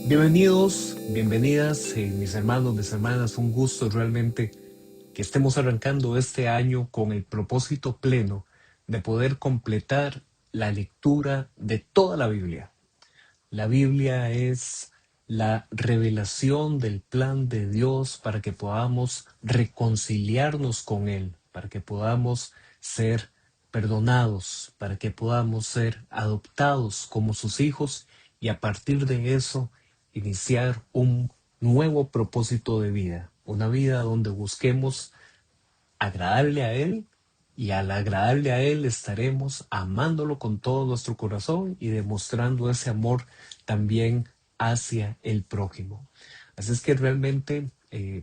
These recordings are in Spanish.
Bienvenidos, bienvenidas, mis hermanos, mis hermanas. Un gusto realmente que estemos arrancando este año con el propósito pleno de poder completar la lectura de toda la Biblia. La Biblia es la revelación del plan de Dios para que podamos reconciliarnos con Él, para que podamos ser perdonados, para que podamos ser adoptados como sus hijos y a partir de eso iniciar un nuevo propósito de vida, una vida donde busquemos agradarle a Él y al agradarle a Él estaremos amándolo con todo nuestro corazón y demostrando ese amor también hacia el prójimo. Así es que realmente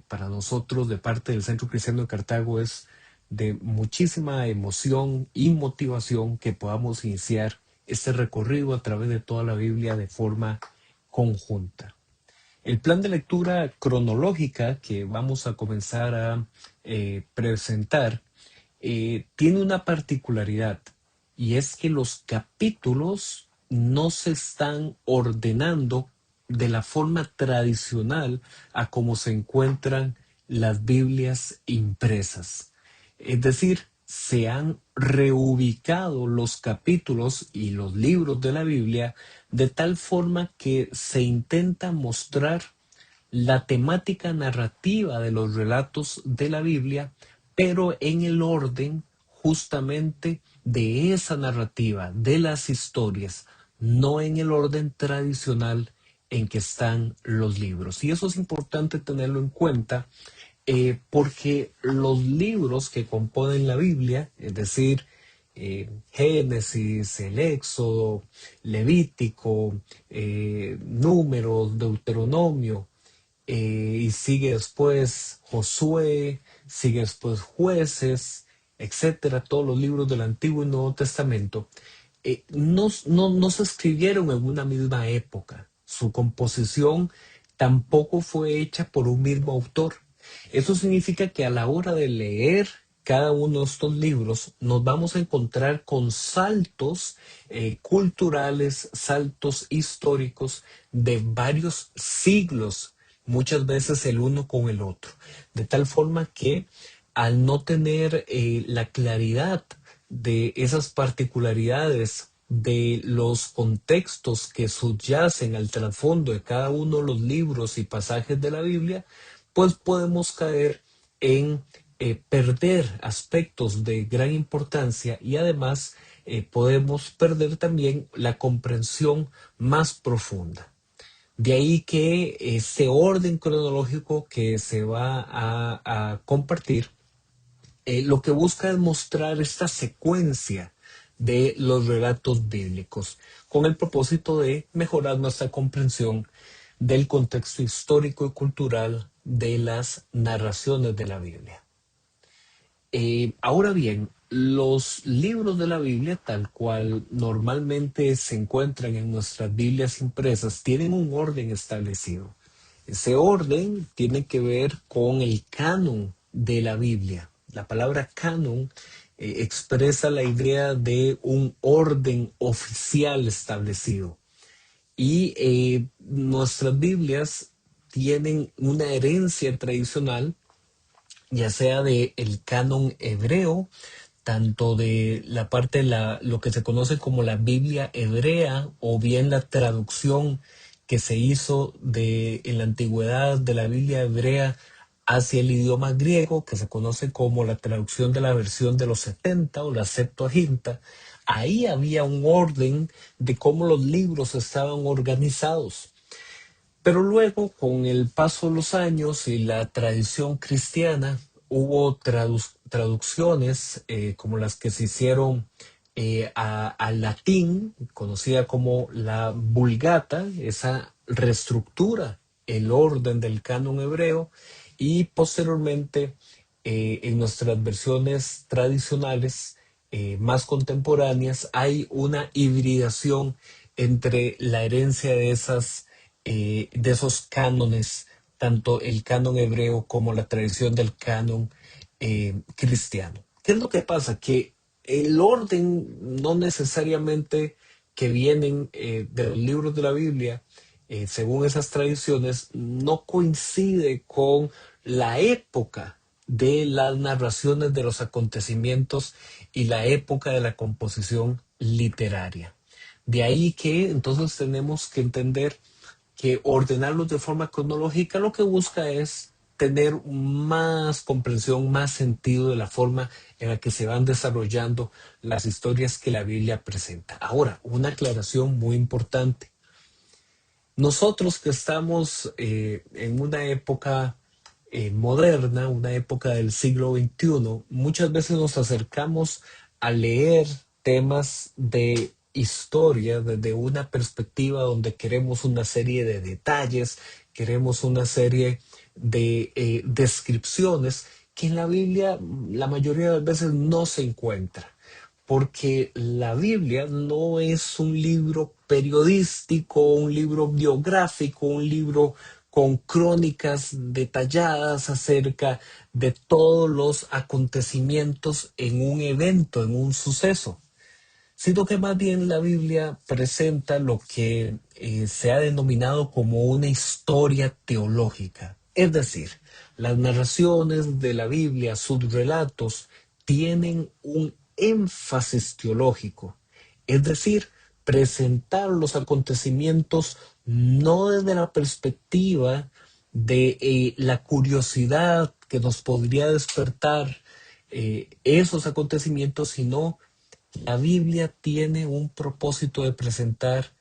para nosotros de parte del Centro Cristiano de Cartago es de muchísima emoción y motivación que podamos iniciar este recorrido a través de toda la Biblia de forma conjunta. El plan de lectura cronológica que vamos a comenzar a presentar tiene una particularidad y es que los capítulos no se están ordenando de la forma tradicional a como se encuentran las Biblias impresas. Es decir, se han reubicado los capítulos y los libros de la Biblia de tal forma que se intenta mostrar la temática narrativa de los relatos de la Biblia, pero en el orden justamente de esa narrativa, de las historias, no en el orden tradicional en que están los libros. Y eso es importante tenerlo en cuenta porque los libros que componen la Biblia, es decir, Génesis, el Éxodo, Levítico, Números, Deuteronomio, y sigue después Josué, sigue después Jueces, etcétera, todos los libros del Antiguo y Nuevo Testamento, no se escribieron en una misma época. Su composición tampoco fue hecha por un mismo autor. Eso significa que a la hora de leer cada uno de estos libros nos vamos a encontrar con saltos culturales, saltos históricos de varios siglos, muchas veces el uno con el otro. De tal forma que al no tener la claridad de esas particularidades de los contextos que subyacen al trasfondo de cada uno de los libros y pasajes de la Biblia, pues podemos caer en perder aspectos de gran importancia y además podemos perder también la comprensión más profunda. De ahí que ese orden cronológico que se va a compartir lo que busca es mostrar esta secuencia de los relatos bíblicos con el propósito de mejorar nuestra comprensión del contexto histórico y cultural de las narraciones de la Biblia. Ahora bien, los libros de la Biblia, tal cual normalmente se encuentran en nuestras Biblias impresas, tienen un orden establecido. Ese orden tiene que ver con el canon de la Biblia. La palabra canon expresa la idea de un orden oficial establecido. Y nuestras Biblias tienen una herencia tradicional, ya sea del canon hebreo, tanto de la parte de lo que se conoce como la Biblia hebrea o bien la traducción que se hizo en la antigüedad de la Biblia hebrea hacia el idioma griego, que se conoce como la traducción de la versión de los 70 o la Septuaginta. Ahí había un orden de cómo los libros estaban organizados. Pero luego, con el paso de los años y la tradición cristiana, hubo traducciones como las que se hicieron al latín, conocida como la Vulgata. Esa reestructura el orden del canon hebreo y posteriormente en nuestras versiones tradicionales más contemporáneas hay una hibridación entre la herencia de esos cánones, tanto el canon hebreo como la tradición del canon cristiano. ¿Qué es lo que pasa? Que el orden no necesariamente que vienen de los libros de la Biblia según esas tradiciones, no coincide con la época de las narraciones de los acontecimientos y la época de la composición literaria. De ahí que entonces tenemos que entender que ordenarlos de forma cronológica lo que busca es tener más comprensión, más sentido de la forma en la que se van desarrollando las historias que la Biblia presenta. Ahora, una aclaración muy importante. Nosotros que estamos en una época moderna, una época del siglo XXI, muchas veces nos acercamos a leer temas de historia desde una perspectiva donde queremos una serie de detalles, queremos una serie de descripciones que en la Biblia la mayoría de las veces no se encuentra, porque la Biblia no es un libro periodístico, un libro biográfico, un libro con crónicas detalladas acerca de todos los acontecimientos en un evento, en un suceso, sino que más bien la Biblia presenta lo que se ha denominado como una historia teológica. Es decir, las narraciones de la Biblia, sus relatos, tienen un énfasis teológico. Es decir, presentar los acontecimientos no desde la perspectiva de la curiosidad que nos podría despertar esos acontecimientos, sino la Biblia tiene un propósito de presentar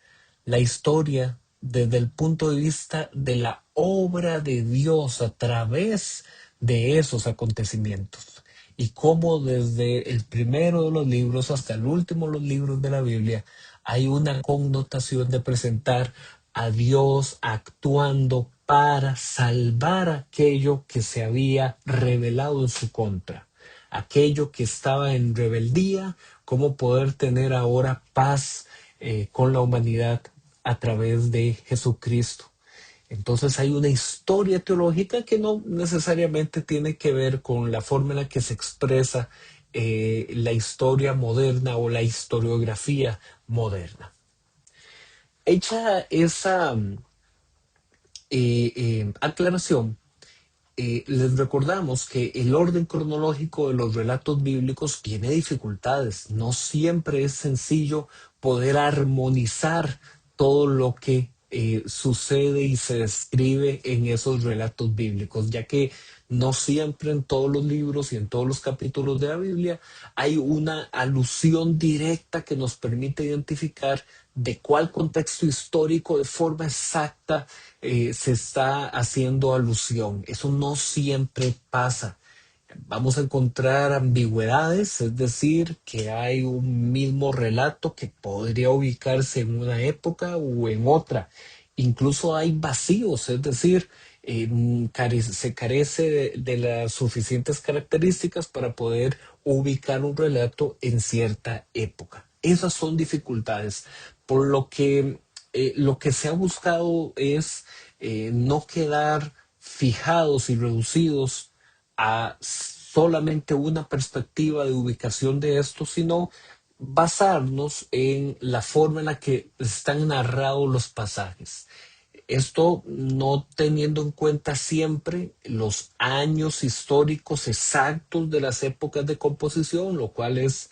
la historia desde el punto de vista de la obra de Dios a través de esos acontecimientos. Y cómo desde el primero de los libros hasta el último de los libros de la Biblia hay una connotación de presentar a Dios actuando para salvar aquello que se había revelado en su contra, aquello que estaba en rebeldía, cómo poder tener ahora paz con la humanidad a través de Jesucristo. Entonces hay una historia teológica que no necesariamente tiene que ver con la forma en la que se expresa la historia moderna o la historiografía moderna. Hecha esa aclaración, les recordamos que el orden cronológico de los relatos bíblicos tiene dificultades. No siempre es sencillo poder armonizar todo lo que sucede y se describe en esos relatos bíblicos, ya que no siempre en todos los libros y en todos los capítulos de la Biblia hay una alusión directa que nos permite identificar de cuál contexto histórico de forma exacta se está haciendo alusión. Eso no siempre pasa. Vamos a encontrar ambigüedades, es decir, que hay un mismo relato que podría ubicarse en una época o en otra. Incluso hay vacíos, es decir, se carece de las suficientes características para poder ubicar un relato en cierta época. Esas son dificultades, por lo que se ha buscado es no quedar fijados y reducidos a solamente una perspectiva de ubicación de esto, sino basarnos en la forma en la que están narrados los pasajes. Esto no teniendo en cuenta siempre los años históricos exactos de las épocas de composición, lo cual es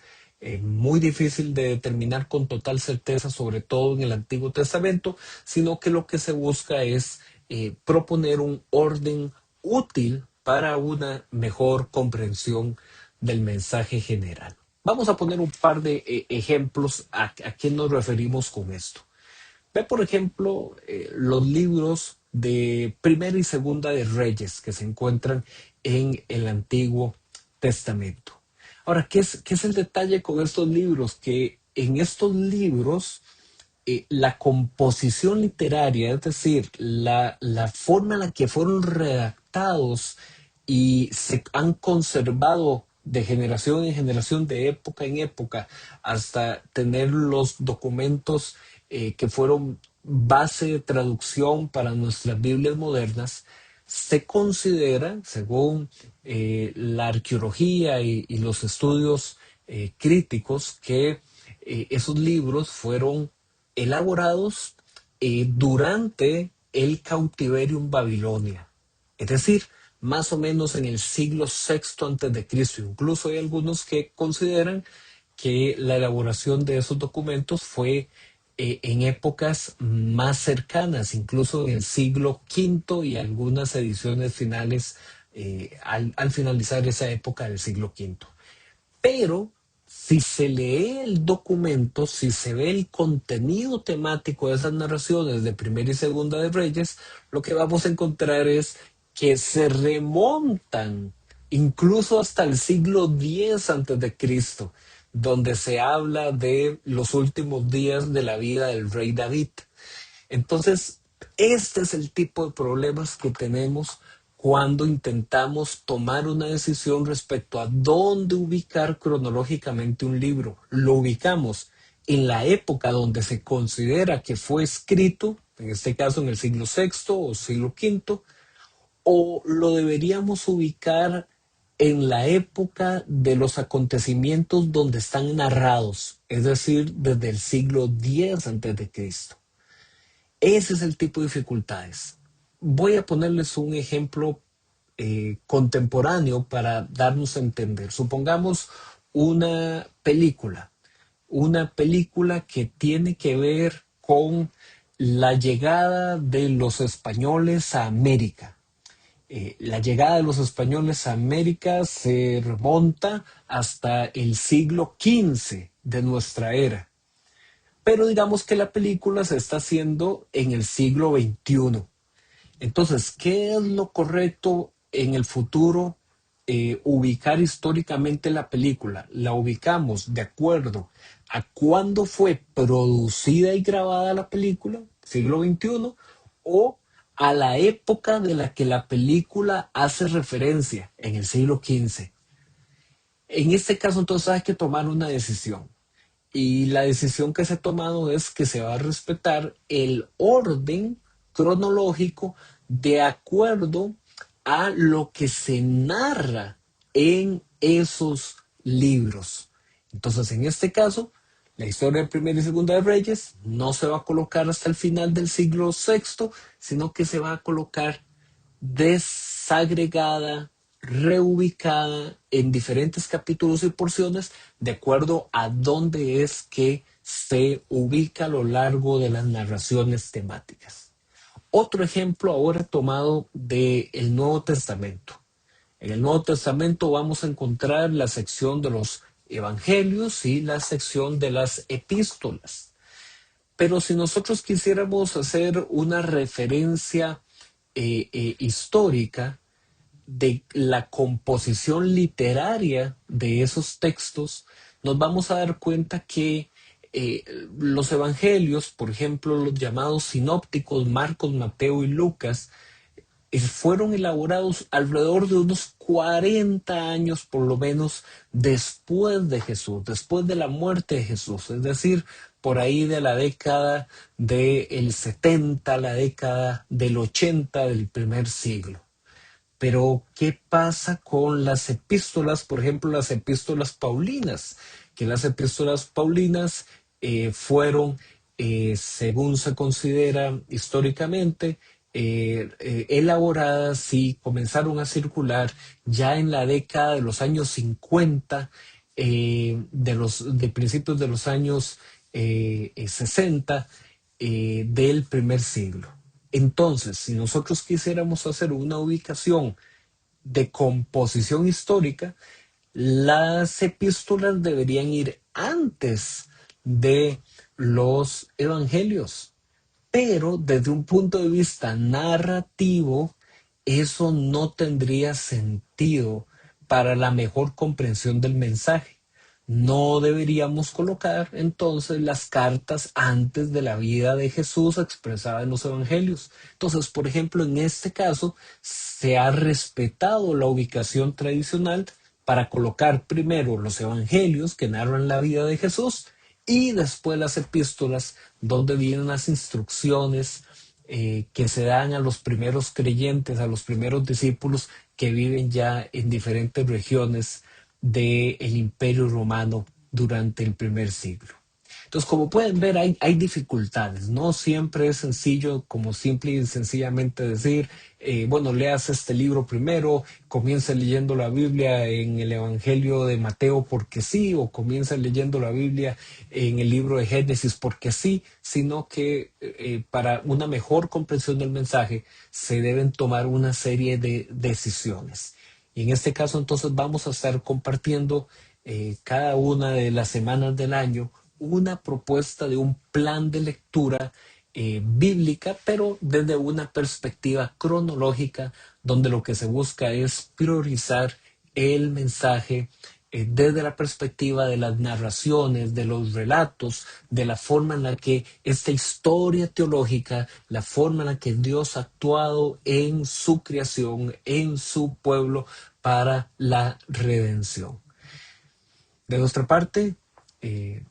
muy difícil de determinar con total certeza, sobre todo en el Antiguo Testamento, sino que lo que se busca es proponer un orden útil para una mejor comprensión del mensaje general. Vamos a poner un par de ejemplos a qué nos referimos con esto. Ve, por ejemplo, los libros de Primera y Segunda de Reyes que se encuentran en el Antiguo Testamento. Ahora, qué es el detalle con estos libros? Que en estos libros la composición literaria, es decir, la forma en la que fueron redactados y se han conservado de generación en generación, de época en época, hasta tener los documentos que fueron base de traducción para nuestras Biblias modernas, se considera, según la arqueología y los estudios críticos, que esos libros fueron elaborados durante el cautiverio en Babilonia. Es decir, más o menos en el siglo sexto antes de Cristo. Incluso hay algunos que consideran que la elaboración de esos documentos fue en épocas más cercanas, incluso en el siglo quinto y algunas ediciones finales al finalizar esa época del siglo quinto. Pero si se lee el documento, si se ve el contenido temático de esas narraciones de Primera y Segunda de Reyes, lo que vamos a encontrar es que se remontan incluso hasta el siglo X antes de Cristo, donde se habla de los últimos días de la vida del rey David. Entonces, este es el tipo de problemas que tenemos cuando intentamos tomar una decisión respecto a dónde ubicar cronológicamente un libro. Lo ubicamos en la época donde se considera que fue escrito, en este caso en el siglo sexto o siglo quinto, o lo deberíamos ubicar en la época de los acontecimientos donde están narrados, es decir, desde el siglo X antes de Cristo. Ese es el tipo de dificultades. Voy a ponerles un ejemplo contemporáneo para darnos a entender. Supongamos una película que tiene que ver con la llegada de los españoles a América. La llegada de los españoles a América se remonta hasta el siglo XV de nuestra era. Pero digamos que la película se está haciendo en el siglo XXI. Entonces, ¿qué es lo correcto en el futuro ubicar históricamente la película? ¿La ubicamos de acuerdo a cuándo fue producida y grabada la película, siglo XXI, o a la época de la que la película hace referencia, en el siglo XV? En este caso, entonces hay que tomar una decisión. Y la decisión que se ha tomado es que se va a respetar el orden cronológico de acuerdo a lo que se narra en esos libros. Entonces, en este caso, la historia de Primera y Segunda de Reyes no se va a colocar hasta el final del siglo sexto, sino que se va a colocar desagregada, reubicada en diferentes capítulos y porciones de acuerdo a dónde es que se ubica a lo largo de las narraciones temáticas. Otro ejemplo ahora tomado del Nuevo Testamento. En el Nuevo Testamento vamos a encontrar la sección de los evangelios y la sección de las epístolas. Pero si nosotros quisiéramos hacer una referencia histórica de la composición literaria de esos textos, nos vamos a dar cuenta que los evangelios, por ejemplo, los llamados sinópticos, Marcos, Mateo y Lucas, fueron elaborados alrededor de unos 40 años por lo menos después de Jesús, después de la muerte de Jesús, es decir, por ahí de la década del 70, la década del 80 del primer siglo. Pero, ¿qué pasa con las epístolas? Por ejemplo, las epístolas paulinas, que las epístolas paulinas fueron, según se considera históricamente, elaboradas y comenzaron a circular ya en la década de los años 50, de principios de los años 60 del primer siglo. Entonces, si nosotros quisiéramos hacer una ubicación de composición histórica, las epístolas deberían ir antes de los evangelios. Pero desde un punto de vista narrativo, eso no tendría sentido para la mejor comprensión del mensaje. No deberíamos colocar entonces las cartas antes de la vida de Jesús expresada en los evangelios. Entonces, por ejemplo, en este caso se ha respetado la ubicación tradicional para colocar primero los evangelios que narran la vida de Jesús y después las epístolas donde vienen las instrucciones que se dan a los primeros creyentes, a los primeros discípulos que viven ya en diferentes regiones del Imperio Romano durante el primer siglo. Entonces, como pueden ver, hay dificultades. No siempre es sencillo, como simple y sencillamente decir, bueno, leas este libro primero, comienza leyendo la Biblia en el Evangelio de Mateo porque sí, o comienza leyendo la Biblia en el libro de Génesis porque sí, sino que para una mejor comprensión del mensaje se deben tomar una serie de decisiones. Y en este caso, entonces, vamos a estar compartiendo cada una de las semanas del año una propuesta de un plan de lectura bíblica, pero desde una perspectiva cronológica, donde lo que se busca es priorizar el mensaje desde la perspectiva de las narraciones, de los relatos, de la forma en la que esta historia teológica, la forma en la que Dios ha actuado en su creación, en su pueblo, para la redención. De nuestra parte, eh,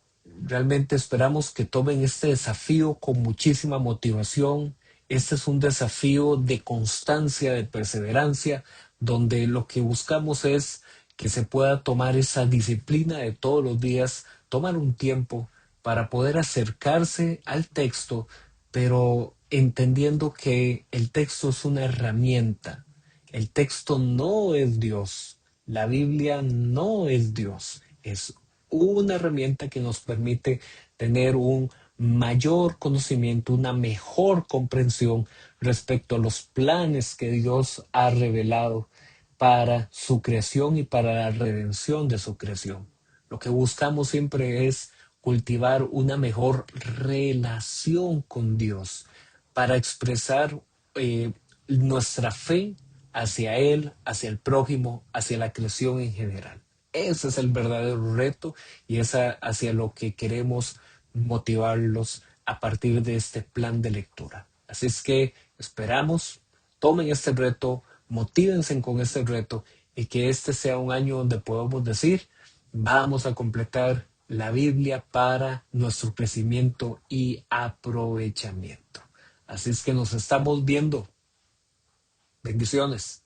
realmente esperamos que tomen este desafío con muchísima motivación. Este es un desafío de constancia, de perseverancia, donde lo que buscamos es que se pueda tomar esa disciplina de todos los días, tomar un tiempo para poder acercarse al texto, pero entendiendo que el texto es una herramienta. El texto no es Dios. La Biblia no es Dios. Es una herramienta que nos permite tener un mayor conocimiento, una mejor comprensión respecto a los planes que Dios ha revelado para su creación y para la redención de su creación. Lo que buscamos siempre es cultivar una mejor relación con Dios para expresar nuestra fe hacia Él, hacia el prójimo, hacia la creación en general. Ese es el verdadero reto y es hacia lo que queremos motivarlos a partir de este plan de lectura. Así es que esperamos, tomen este reto, motívense con este reto y que este sea un año donde podamos decir, vamos a completar la Biblia para nuestro crecimiento y aprovechamiento. Así es que nos estamos viendo. Bendiciones.